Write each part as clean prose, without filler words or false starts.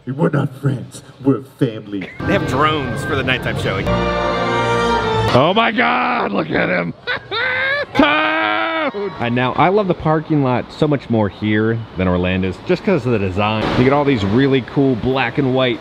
We're not friends, we're family. They have drones for the nighttime showing. Oh my God, look at him. Toad! And now I love the parking lot so much more here than Orlando's just because of the design. You get all these really cool black and white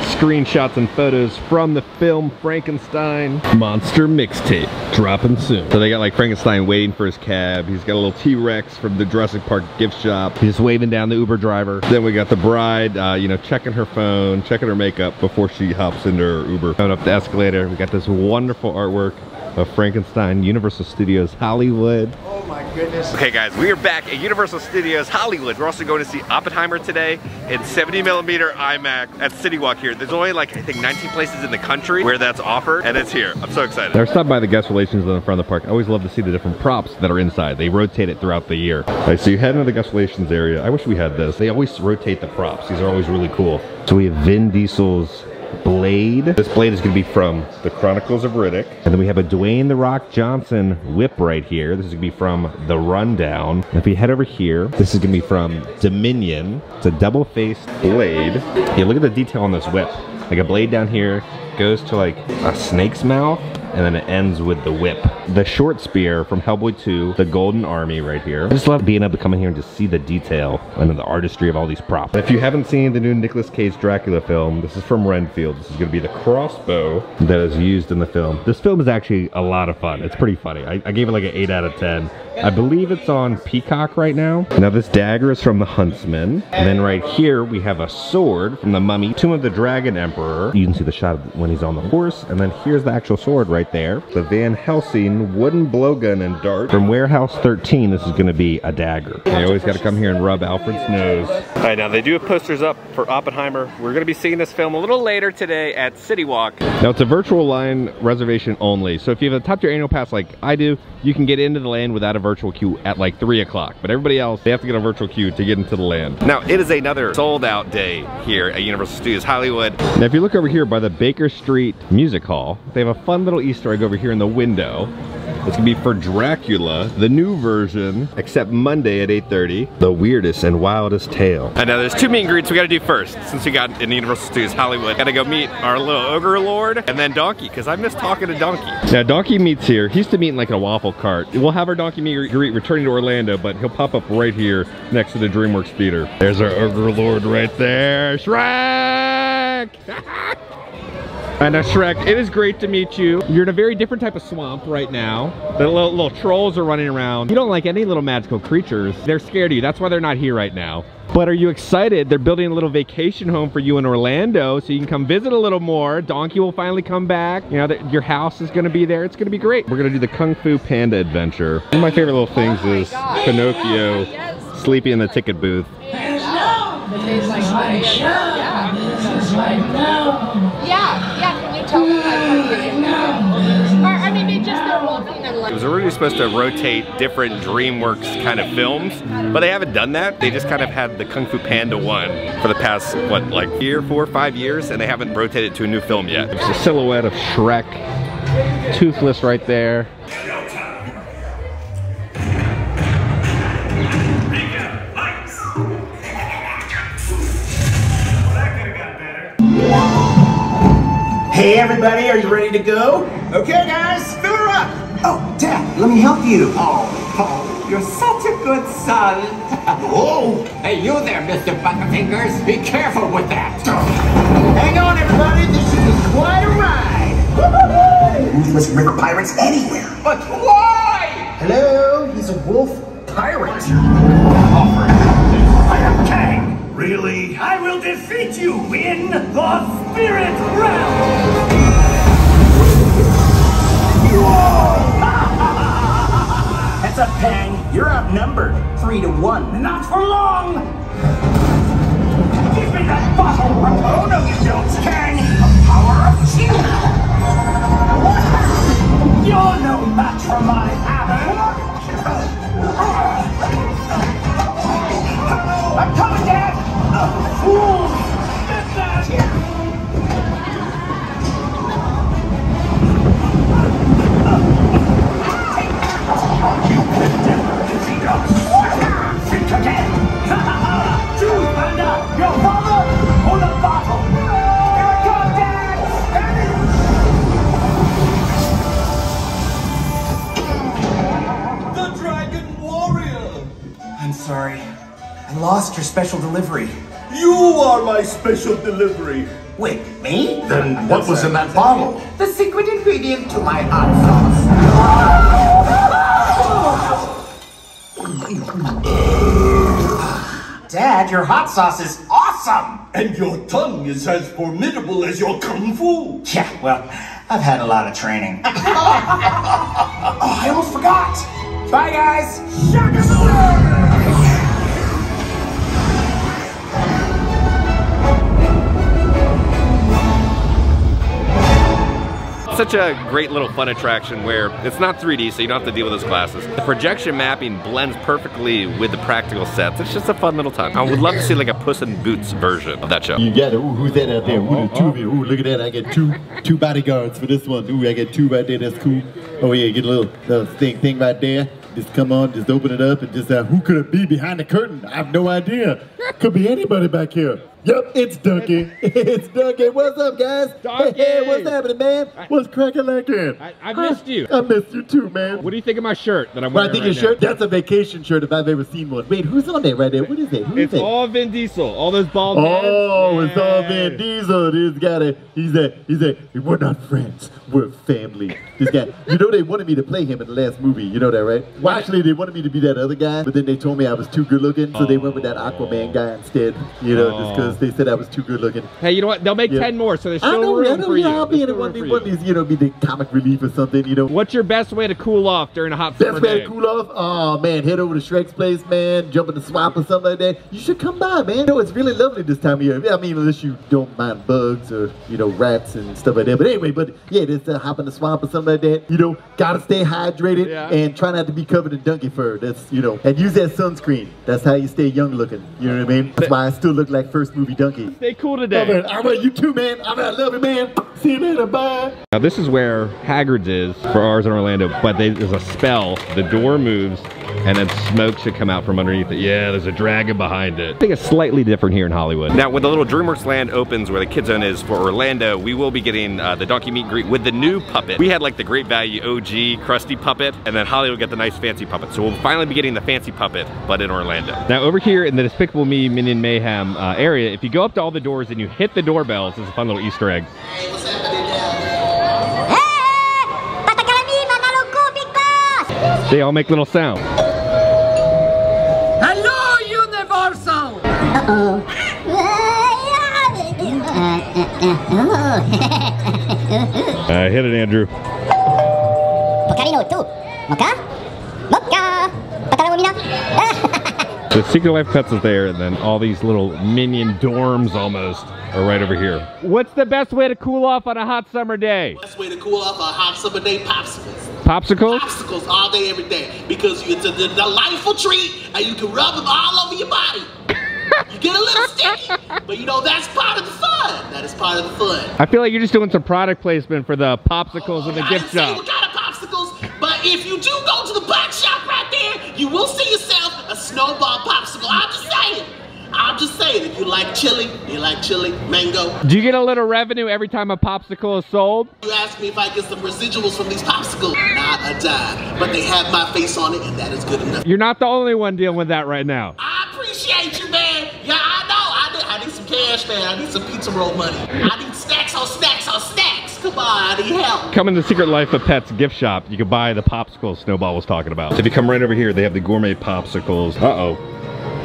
screenshots and photos from the film Frankenstein. Monster mixtape dropping soon. So they got like Frankenstein waiting for his cab. He's got a little T-Rex from the Jurassic Park gift shop. He's waving down the Uber driver. Then we got the bride, you know, checking her phone, checking her makeup before she hops into her Uber. Coming up the escalator, we got this wonderful artwork of Frankenstein, Universal Studios Hollywood. Oh my goodness. Okay guys, we are back at Universal Studios Hollywood. We're also going to see Oppenheimer today in 70mm IMAX at City Walk here. There's only like, I think 19 places in the country where that's offered, and it's here. I'm so excited. They're stopped by the guest relations in front of the park. I always love to see the different props that are inside. They rotate it throughout the year. All right, so you head into the guest relations area. I wish we had this. They always rotate the props. These are always really cool. So we have Vin Diesel's blade. This blade is going to be from the Chronicles of Riddick. And then we have a Dwayne "The Rock" Johnson whip right here. This is going to be from The Rundown. And if we head over here, this is going to be from Dominion. It's a double-faced blade. Yeah, look at the detail on this whip. Like a blade down here goes to like a snake's mouth, and then it ends with the whip. The short spear from Hellboy 2, the Golden Army right here. I just love being able to come in here and just see the detail and the artistry of all these props. If you haven't seen the new Nicolas Cage Dracula film, this is from Renfield. This is gonna be the crossbow that is used in the film. This film is actually a lot of fun. It's pretty funny. I gave it like an 8 out of 10. I believe it's on Peacock right now. Now this dagger is from the Huntsman. And then right here we have a sword from the Mummy, Tomb of the Dragon Emperor. You can see the shot of when he's on the horse. And then here's the actual sword right there. The Van Helsing wooden blowgun and dart. From Warehouse 13, this is gonna be a dagger. You always gotta come here and rub Alfred's nose. All right, now they do have posters up for Oppenheimer. We're gonna be seeing this film a little later today at City Walk. Now it's a virtual line reservation only. So if you have a top tier annual pass like I do, you can get into the land without a virtual queue at like 3 o'clock. But everybody else, they have to get a virtual queue to get into the land. Now it is another sold out day here at Universal Studios Hollywood. Now if you look over here by the Baker Street Music Hall, they have a fun little Easter egg over here in the window. It's gonna be for Dracula, the new version, except Monday at 8:30, the weirdest and wildest tale. And now there's 2 meet and greets we gotta do first, since we got in Universal Studios Hollywood. Gotta go meet our little ogre lord, and then Donkey, because I miss talking to Donkey. Now Donkey meets here. He used to meet in like a waffle cart. We'll have our Donkey meet and greet returning to Orlando, but he'll pop up right here next to the DreamWorks Theater. There's our ogre lord right there, Shrek! And Shrek, it is great to meet you. You're in a very different type of swamp right now. The little trolls are running around. You don't like any little magical creatures. They're scared of you. That's why they're not here right now. But are you excited? They're building a little vacation home for you in Orlando, so you can come visit a little more. Donkey will finally come back. You know, your house is gonna be there. It's gonna be great. We're gonna do the Kung Fu Panda adventure. One of my favorite little things is Pinocchio sleeping in the ticket booth. It was originally supposed to rotate different DreamWorks kind of films, but they haven't done that. They just kind of had the Kung Fu Panda one for the past, what, like 4 or 5 years, and they haven't rotated to a new film yet. It's a silhouette of Shrek, toothless right there. Hey everybody, are you ready to go? Okay guys, fill her up! Oh, Dad, let me help you. Oh, you're such a good son. Oh! Hey, you there, Mr. Butterfingers. Be careful with that. Hang on everybody, this is quite a ride! Ruthless river pirates anywhere. But why? Hello, he's a wolf pirate. I am Kang. Really? I will defeat you in the spirit realm! Heads up, Kang. You're outnumbered. 3 to 1. Not for long! Give me that bottle! Oh, no you don't, Kang! The power of Chi! You're no match for my hammer! I'm coming, Dad! Fools! Get that! You can never defeat us! Think again! Tooth lost your special delivery. You are my special delivery. Wait, me? Then what was in that bottle? The secret ingredient to my hot sauce. Dad, your hot sauce is awesome! And your tongue is as formidable as your kung fu. Yeah, well, I've had a lot of training. Oh, I almost forgot! Bye, guys! Such a great little fun attraction where it's not 3D, so you don't have to deal with those glasses. The projection mapping blends perfectly with the practical sets. It's just a fun little time. I would love to see like a Puss in Boots version of that show. You got it. Ooh, who's that out there? Ooh, the two of you. Ooh, look at that. I get two bodyguards for this one. Ooh, I get two right there. That's cool. Oh yeah, get a little thing right there. Just come on, just open it up and just who could it be behind the curtain? I have no idea. Could be anybody back here. Yep, it's Ducky. It's Ducky. What's up, guys? Ducky! Hey, what's happening, man? What's cracking like it? I missed you. I missed you too, man. What do you think of my shirt that I'm Well, wearing I think right your shirt, now? that's a vacation shirt if I've ever seen one. Wait, who's on there right there? What is it? Who is It's it? all Vin Diesel. All those bald heads. Oh, it's all Yeah. Vin Diesel. This guy, he's a, we're not friends, we're family. This guy, you know they wanted me to play him in the last movie, you know that, right? Well, actually, they wanted me to be that other guy, but then they told me I was too good looking, so they went with that Aquaman guy instead, you know, just because they said I was too good looking. Hey, you know what? They'll make Yeah. 10 more, so there's I still know, room for you. I'll be in There's it one still of room for these, you know, be the comic relief or something, you know. What's your best way to cool off during a hot summer Best way day? to cool off? Oh man, head over to Shrek's place, man. Jump in the swamp or something like that. You should come by, man. You know, it's really lovely this time of year. I mean, unless you don't mind bugs or, you know, rats and stuff like that. But anyway, yeah, just hop in the swamp or something like that. You know, gotta stay hydrated and try not to be covered in donkey fur. That's, you know, and use that sunscreen. That's how you stay young looking. You know what I mean? That's why I still look like first movie donkey. Stay cool today. All right, you too, man. All right, I love you, man. See you later, bye. Now this is where Hagrid's is for ours in Orlando, but there's a spell. The door moves and then smoke should come out from underneath it. Yeah, there's a dragon behind it. I think it's slightly different here in Hollywood. Now, when the little DreamWorks land opens where the Kid Zone is for Orlando, we will be getting the donkey meet and greet with the new puppet. We had like the Great Value OG crusty puppet, and then Hollywood got the nice fancy puppet. So we'll finally be getting the fancy puppet, but in Orlando. Now over here in the Despicable Me Minion Mayhem area, if you go up to all the doors and you hit the doorbells, it's a fun little Easter egg. Hey, what's happening now? They all make little sounds. Hello, Universal! Hit it, Andrew. The Secret Life Pets is there, and then all these little minion dorms almost are right over here. What's the best way to cool off on a hot summer day? Best way to cool off a hot summer day, popsicles. Popsicles? Popsicles all day, every day. Because it's a delightful treat and you can rub them all over your body. You get a little sticky, but you know, that's part of the fun. That is part of the fun. I feel like you're just doing some product placement for the popsicles in the I gift didn't say shop. what kind of popsicles, but if you do go to the box shop right there, you will see yourself a snowball popsicle. I'm just saying. I'm just saying, if you like chili mango. Do you get a little revenue every time a popsicle is sold? You ask me if I get some residuals from these popsicles. Not a dime. But they have my face on it, and that is good enough. You're not the only one dealing with that right now. I appreciate you, man. Yeah, I know. I need some cash, man. I need some pizza roll money. I need snacks on snacks on snacks. Come on, I need help. Come in the Secret Life of Pets gift shop. You can buy the popsicles Snowball was talking about. If you come right over here, they have the gourmet popsicles. Uh-oh.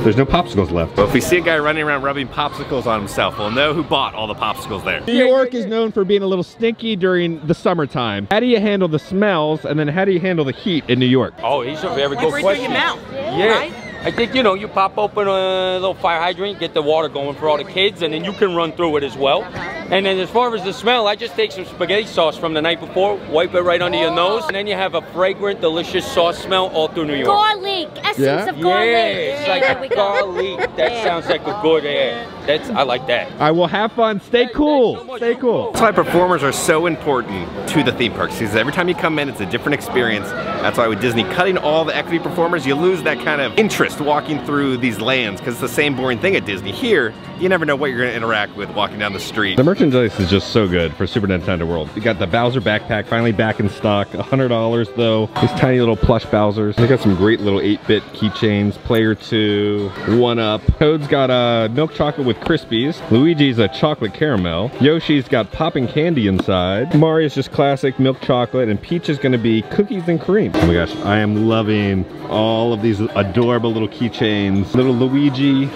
There's no popsicles left. Well, if we see a guy running around rubbing popsicles on himself, we'll know who bought all the popsicles there. New York is known for being a little stinky during the summertime. How do you handle the smells, and then how do you handle the heat in New York? Oh, it's a very good question. Yeah. right? I think, you know, you pop open a little fire hydrant, get the water going for all the kids, and then you can run through it as well. And then as far as the smell, I just take some spaghetti sauce from the night before, wipe it right under your nose, and then you have a fragrant, delicious sauce smell all through New York. Garlic, essence of garlic. Yeah, it's like There we a go. garlic. That sounds like a good air. I like that. I will have fun. Stay cool. Stay cool. That's why performers are so important to the theme parks, because every time you come in, it's a different experience. That's why with Disney cutting all the equity performers, you lose that kind of interest walking through these lands, because it's the same boring thing at Disney. Here, you never know what you're going to interact with walking down the street. The merchandise is just so good for Super Nintendo World. You got the Bowser backpack finally back in stock. $100 though. These tiny little plush Bowsers. They got some great little 8-bit keychains. Player 2, 1-Up. Toad's got a milk chocolate with Crispies. Luigi's a chocolate caramel. Yoshi's got popping candy inside. Mario's just classic milk chocolate, and Peach is going to be cookies and cream. Oh my gosh, I am loving all of these adorable little keychains. Little Luigi,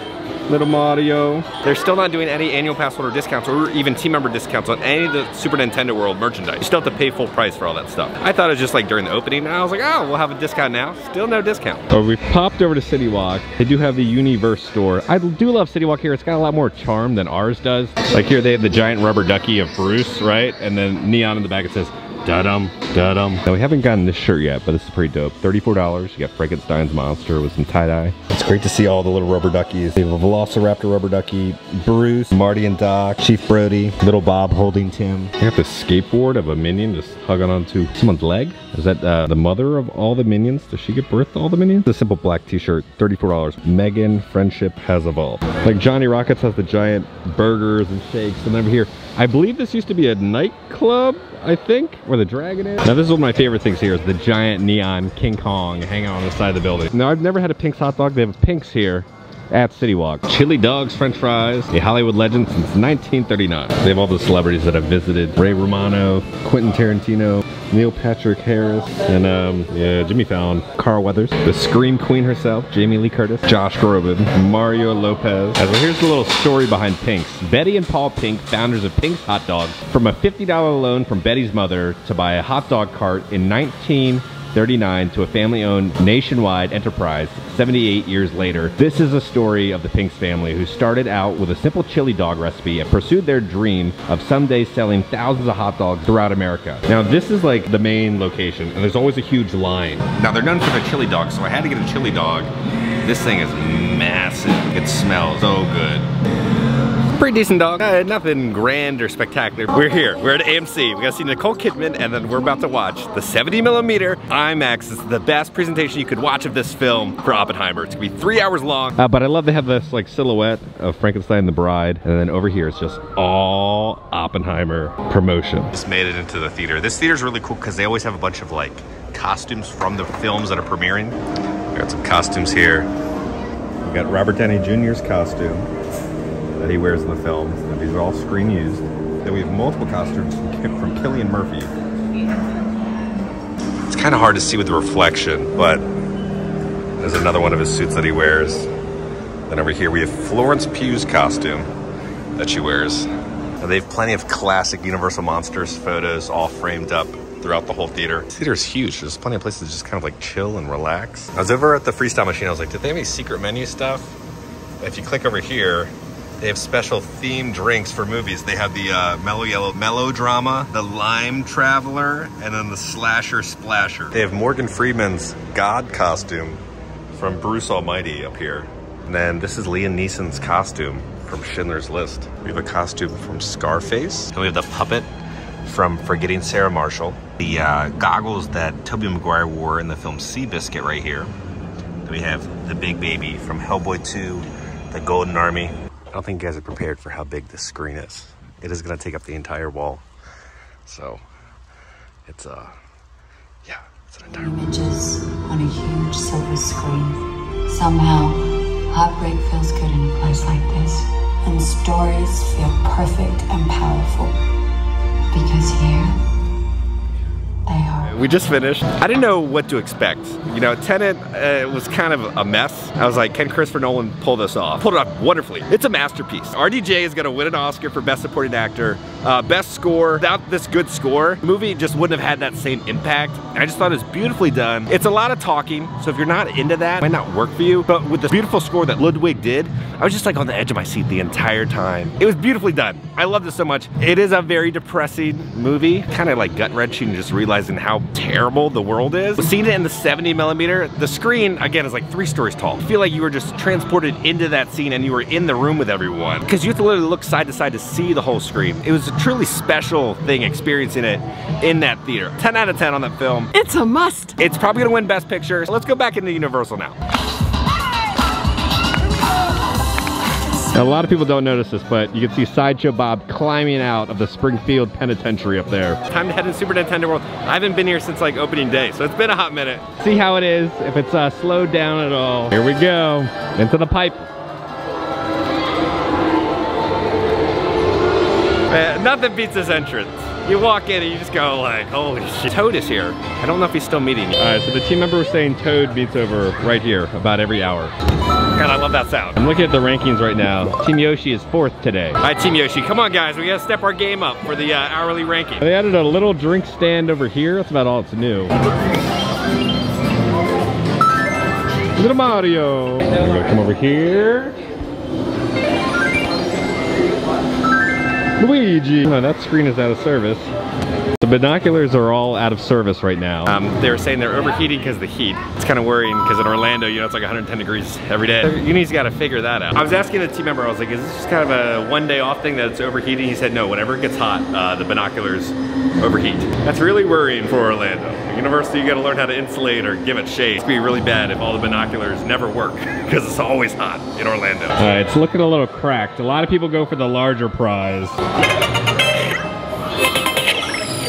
little Mario. They're still not doing any annual pass holder discounts or even team member discounts on any of the Super Nintendo World merchandise. You still have to pay full price for all that stuff. I thought it was just like during the opening, and I was like, oh, we'll have a discount now. Still no discount. Oh, we popped over to City Walk. They do have the Universe store. I do love City Walk here. It's got a lot more charm than ours does. Like here they have the giant rubber ducky of Bruce, right? And then neon in the back it says, da-dum, da-dum. Now we haven't gotten this shirt yet, but this is pretty dope. $34. You got Frankenstein's monster with some tie-dye. It's great to see all the little rubber duckies. They have a Velociraptor rubber ducky, Bruce, Marty and Doc, Chief Brody, little Bob holding Tim. They have the skateboard of a minion just hugging onto someone's leg. Is that the mother of all the minions? Does she give birth to all the minions? The simple black t-shirt, $34. Megan, friendship has evolved. Like Johnny Rockets has the giant burgers and shakes. And over here, I believe this used to be a nightclub, I think, where the dragon is. Now this is one of my favorite things here, is the giant neon King Kong hanging on the side of the building. Now I've never had a Pink's hot dog. They have Pink's here at City Walk. Chili dogs, french fries, a Hollywood legend since 1939. They have all the celebrities that have visited. Ray Romano, Quentin Tarantino, Neil Patrick Harris, and yeah, Jimmy Fallon, Carl Weathers, the Scream Queen herself, Jamie Lee Curtis, Josh Groban, Mario Lopez. So here's the little story behind Pink's. Betty and Paul Pink, founders of Pink's Hot Dogs, from a $50 loan from Betty's mother to buy a hot dog cart in 1939 to a family-owned nationwide enterprise 78 years later. This is a story of the Pink's family, who started out with a simple chili dog recipe and pursued their dream of someday selling thousands of hot dogs throughout America. Now this is like the main location, and there's always a huge line. Now they're known for their chili dog, so I had to get a chili dog. This thing is massive. It smells so good. Pretty decent dog. Nothing grand or spectacular. We're here. We're at AMC. We gotta see Nicole Kidman, and then we're about to watch the 70mm IMAX. It's the best presentation you could watch of this film for Oppenheimer. It's gonna be 3 hours long. But I love they have this like silhouette of Frankenstein and the Bride, and then over here it's just all Oppenheimer promotion. Just made it into the theater. This theater's really cool because they always have a bunch of like costumes from the films that are premiering. We got some costumes here. We got Robert Downey Jr.'s costume that he wears in the film. And these are all screen used. Then we have multiple costumes from Cillian Murphy. It's kind of hard to see with the reflection, but there's another one of his suits that he wears. Then over here we have Florence Pugh's costume that she wears. Now they have plenty of classic Universal Monsters photos all framed up throughout the whole theater. This theater is huge. There's plenty of places to just kind of like chill and relax. I was over at the Freestyle Machine. I was like, did they have any secret menu stuff? If you click over here, they have special themed drinks for movies. They have the Mellow Yellow Melodrama, the Lime Traveler, and then the Slasher Splasher. They have Morgan Freeman's God costume from Bruce Almighty up here. And then this is Liam Neeson's costume from Schindler's List. We have a costume from Scarface. And we have the puppet from Forgetting Sarah Marshall. The goggles that Tobey Maguire wore in the film Seabiscuit right here. Then we have the big baby from Hellboy 2, the Golden Army. I don't think you guys are prepared for how big this screen is. It is gonna take up the entire wall. So it's yeah, it's an entire wall. Images on a huge silver screen. Somehow, heartbreak feels good in a place like this. And stories feel perfect and powerful. Because here, they are. We just finished. I didn't know what to expect. You know, Tenet was kind of a mess. I was like, can Christopher Nolan pull this off? Pulled it off wonderfully. It's a masterpiece. RDJ is gonna win an Oscar for Best Supporting Actor. Best Score. Without this good score, the movie just wouldn't have had that same impact. I just thought it was beautifully done. It's a lot of talking, so if you're not into that, it might not work for you. But with the beautiful score that Ludwig did, I was just like on the edge of my seat the entire time. It was beautifully done. I love this so much. It is a very depressing movie, kind of like gut-wrenching, just realizing how terrible the world is. Seeing it in the 70mm, the screen, again, is like 3 stories tall. I feel like you were just transported into that scene and you were in the room with everyone. Because you have to literally look side to side to see the whole screen. It was a truly special thing experiencing it in that theater. 10 out of 10 on that film. It's a must. It's probably gonna win Best Picture. Let's go back into Universal now. Now, a lot of people don't notice this, but you can see Sideshow Bob climbing out of the Springfield Penitentiary up there. Time to head to Super Nintendo World. I haven't been here since like opening day, so it's been a hot minute. See how it is, if it's slowed down at all. Here we go, into the pipe. Man, nothing beats this entrance. You walk in and you just go like, holy shit. Toad is here. I don't know if he's still meeting you. All right, so the team member was saying Toad beats over right here about every hour. God, I love that sound. I'm looking at the rankings right now. Team Yoshi is 4th today. All right, Team Yoshi, come on guys. We gotta step our game up for the hourly ranking. They added a little drink stand over here. That's about all that's new. Little Mario. We're gonna come over here. Luigi. No, that screen is out of service. The binoculars are all out of service right now. They were saying they're overheating because of the heat. It's kind of worrying because in Orlando, you know, it's like 110 degrees every day. Uni's got to figure that out. I was asking a team member, I was like, is this just kind of a one-day off thing that it's overheating? He said, no, whenever it gets hot, the binoculars overheat. That's really worrying for Orlando. At Universal, you got to learn how to insulate or give it shade. It's going to be really bad if all the binoculars never work because it's always hot in Orlando. All right, it's looking a little cracked. A lot of people go for the larger prize.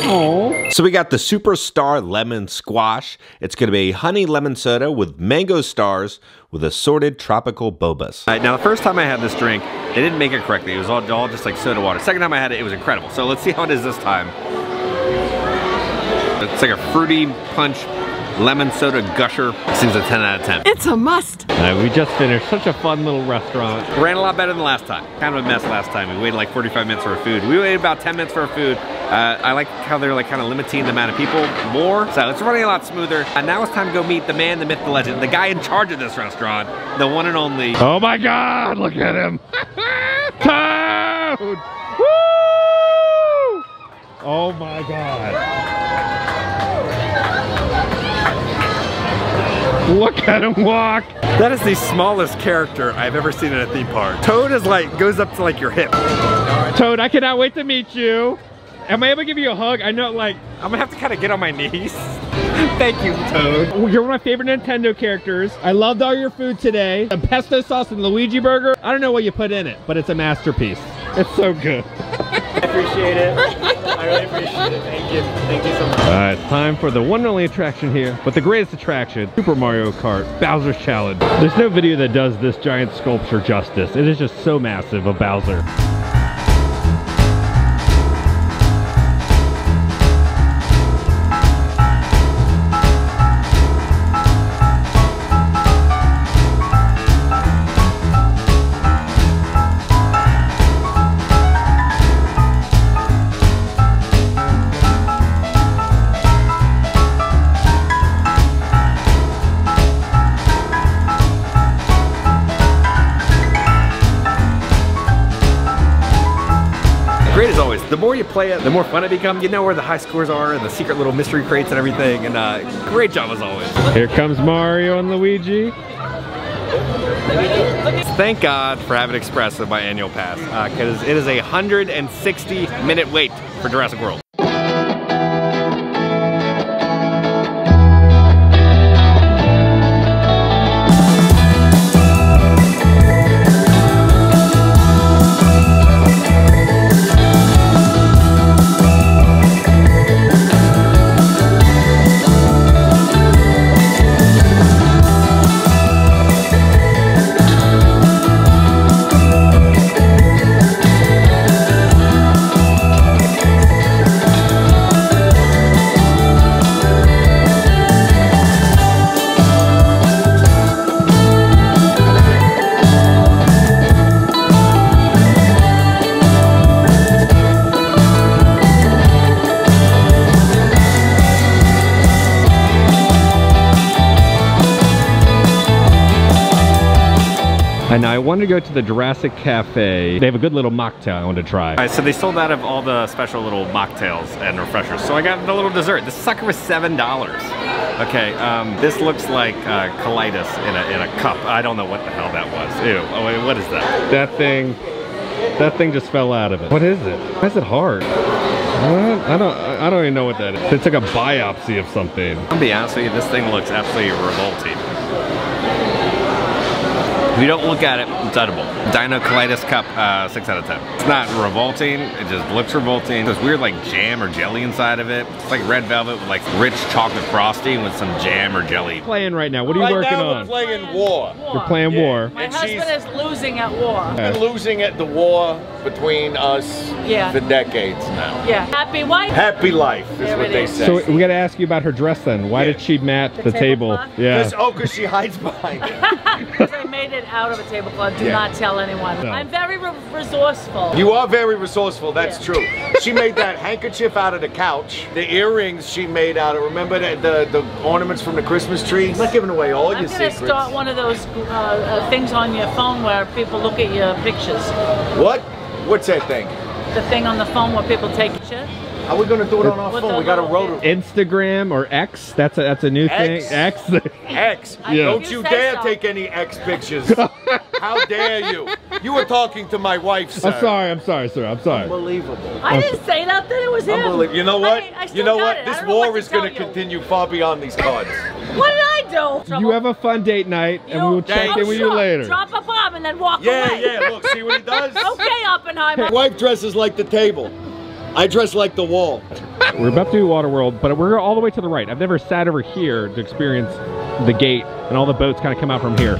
Aww. So we got the Superstar Lemon Squash. It's gonna be honey lemon soda with mango stars with assorted tropical bobas. All right, now the first time I had this drink, they didn't make it correctly. It was all just like soda water. Second time I had it, it was incredible. So let's see how it is this time. It's like a fruity punch lemon soda gusher. Seems a 10 out of 10. It's a must. All right, we just finished such a fun little restaurant. Ran a lot better than last time. Kind of a mess last time. We waited like 45 minutes for our food. We waited about 10 minutes for our food. I like how they're like kind of limiting the amount of people more. So it's running a lot smoother. And now it's time to go meet the man, the myth, the legend, the guy in charge of this restaurant, the one and only. Oh my God, look at him. Toad! Woo! Oh my God. Look at him walk. That is the smallest character I've ever seen in a theme park. Toad is like, goes up to like your hip. Toad, I cannot wait to meet you. Am I able to give you a hug? I know, like, I'm gonna have to kind of get on my knees. Thank you, Toad. You're one of my favorite Nintendo characters. I loved all your food today. The pesto sauce and Luigi burger. I don't know what you put in it, but it's a masterpiece. It's so good. I appreciate it. I really appreciate it. Thank you. Thank you so much. All right, it's time for the one and only attraction here, but the greatest attraction, Super Mario Kart Bowser's Challenge. There's no video that does this giant sculpture justice. It is just so massive of Bowser. Great as always. The more you play it, the more fun it becomes. You know where the high scores are and the secret little mystery crates and everything. And great job as always. Here comes Mario and Luigi. Thank God for having Express with my annual pass, because it is a 160-minute wait for Jurassic World. And I wanted to go to the Jurassic Cafe. They have a good little mocktail I wanted to try. All right, so they sold out of all the special little mocktails and refreshers. So I got the little dessert. This sucker was $7. Okay, this looks like colitis in a cup. I don't know what the hell that was. Ew, oh, wait, what is that? That thing just fell out of it. What is it? Why is it hard? I don't even know what that is. It's like a biopsy of something. I'll be honest with you, this thing looks absolutely revolting. If you don't look at it, it's edible. Dino Colitis Cup, 6 out of 10. It's not revolting, it just looks revolting. There's weird like jam or jelly inside of it. It's like red velvet with like rich chocolate frosting with some jam or jelly. Playing right now, what are you working on? We're playing War. You're playing War. My husband is losing at war. We've been losing at the war between us for decades now. Yeah. Happy wife. Happy life is what they say. So we gotta ask you about her dress then. Why did she mat the table? Yeah. Because she hides behind it. Because I made it out of a tablecloth. Do not tell anyone. No. I'm very resourceful. You are very resourceful, that's true. She made that handkerchief out of the couch. The earrings she made out of, remember the ornaments from the Christmas tree? I'm not giving away all your secrets. I'm gonna start one of those things on your phone where people look at your pictures. What? What's that thing? The thing on the phone where people take pictures. How are we gonna do it on our phone? We got a rotary. Instagram or X? That's a new thing. X. X. Yeah. Don't you dare take any X pictures. How dare you? You were talking to my wife, sir. I'm sorry, sir. I'm sorry. Unbelievable. I didn't say nothing. It was him. Unbelievable. You know what? You know what? This war is going to continue far beyond these cards. What did I do? You have a fun date night, and we will check in with you later. Drop a bomb and then walk away. Yeah. Look, see what he does? Okay, Oppenheimer. My wife dresses like the table. I dress like the wall. We're about to do Waterworld, but we're all the way to the right. I've never sat over here to experience the gate, and all the boats kind of come out from here.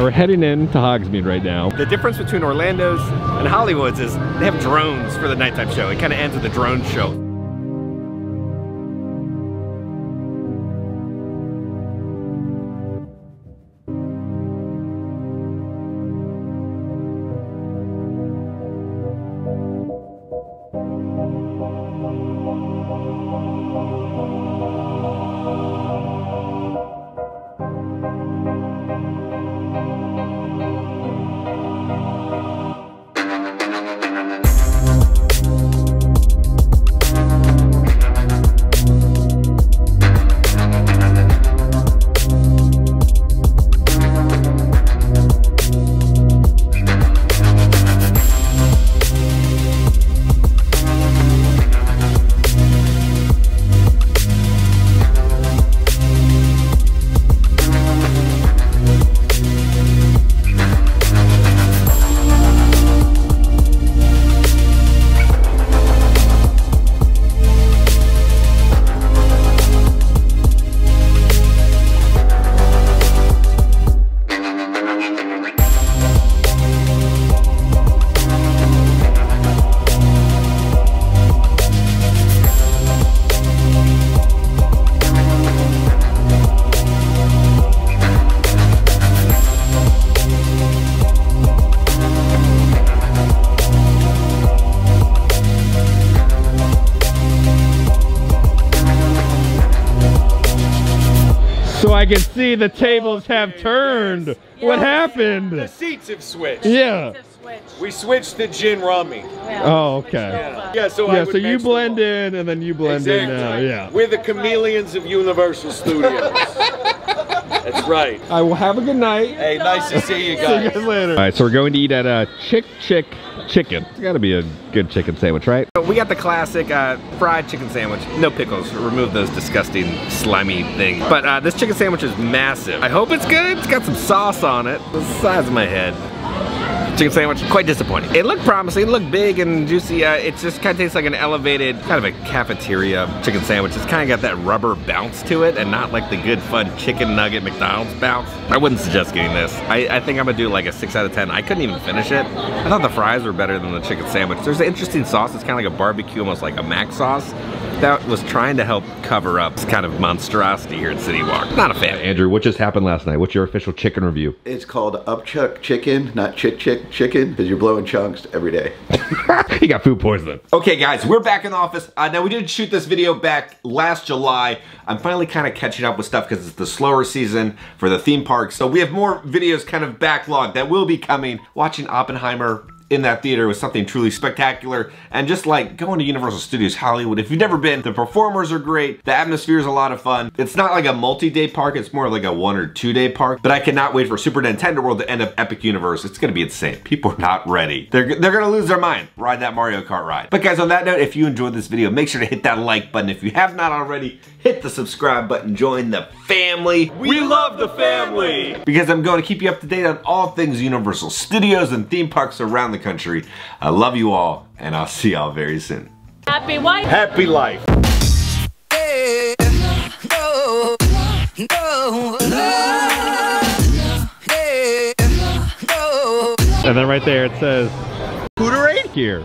We're heading in to Hogsmeade right now. The difference between Orlando's and Hollywood's is they have drones for the nighttime show. It kind of ends with the drone show. So I can see the tables have turned. Yes. What happened? The seats have switched. Yeah. We switched to gin rummy. Oh, okay. Yeah, so you blend in and then you blend in now. Yeah. We're the chameleons of Universal Studios. That's right. I will have a good night. Hey, nice to see you See guys. you guys later. All right, so we're going to eat at Chick Chicken. It's got to be a good chicken sandwich, right? We got the classic fried chicken sandwich. No pickles. Remove those disgusting, slimy things. But this chicken sandwich is massive. I hope it's good. It's got some sauce on it. The size of my head. Chicken sandwich, quite disappointing. It looked promising, it looked big and juicy. It just kind of tastes like an elevated, kind of a cafeteria chicken sandwich. It's kind of got that rubber bounce to it and not like the good fun chicken nugget McDonald's bounce. I wouldn't suggest getting this. I think I'm gonna do like a 6 out of 10. I couldn't even finish it. I thought the fries were better than the chicken sandwich. There's an interesting sauce. It's kind of like a barbecue, almost like a mac sauce. That was trying to help cover up this kind of monstrosity here at City Walk. Not a fan. Andrew, what just happened last night? What's your official chicken review? It's called Upchuck Chicken, not Chick Chicken, because you're blowing chunks every day. He got food poisoning. Okay guys, we're back in the office. Now we did shoot this video back last July. I'm finally kind of catching up with stuff because it's the slower season for the theme park. So we have more videos kind of backlogged that will be coming. Watching Oppenheimer in that theater was something truly spectacular, and just like going to Universal Studios Hollywood, if you've never been, the performers are great, the atmosphere is a lot of fun. It's not like a multi-day park, it's more like a 1 or 2 day park, but I cannot wait for Super Nintendo World to end up Epic Universe. It's gonna be insane. People are not ready. They're gonna lose their mind. Ride that Mario Kart ride. But guys, on that note, if you enjoyed this video, make sure to hit that like button. If you have not already, hit the subscribe button, join the family. We love the family! Because I'm going to keep you up to date on all things Universal Studios and theme parks around the country. I love you all, and I'll see y'all very soon. Happy wife. Happy life. And then right there it says, Hooterade here.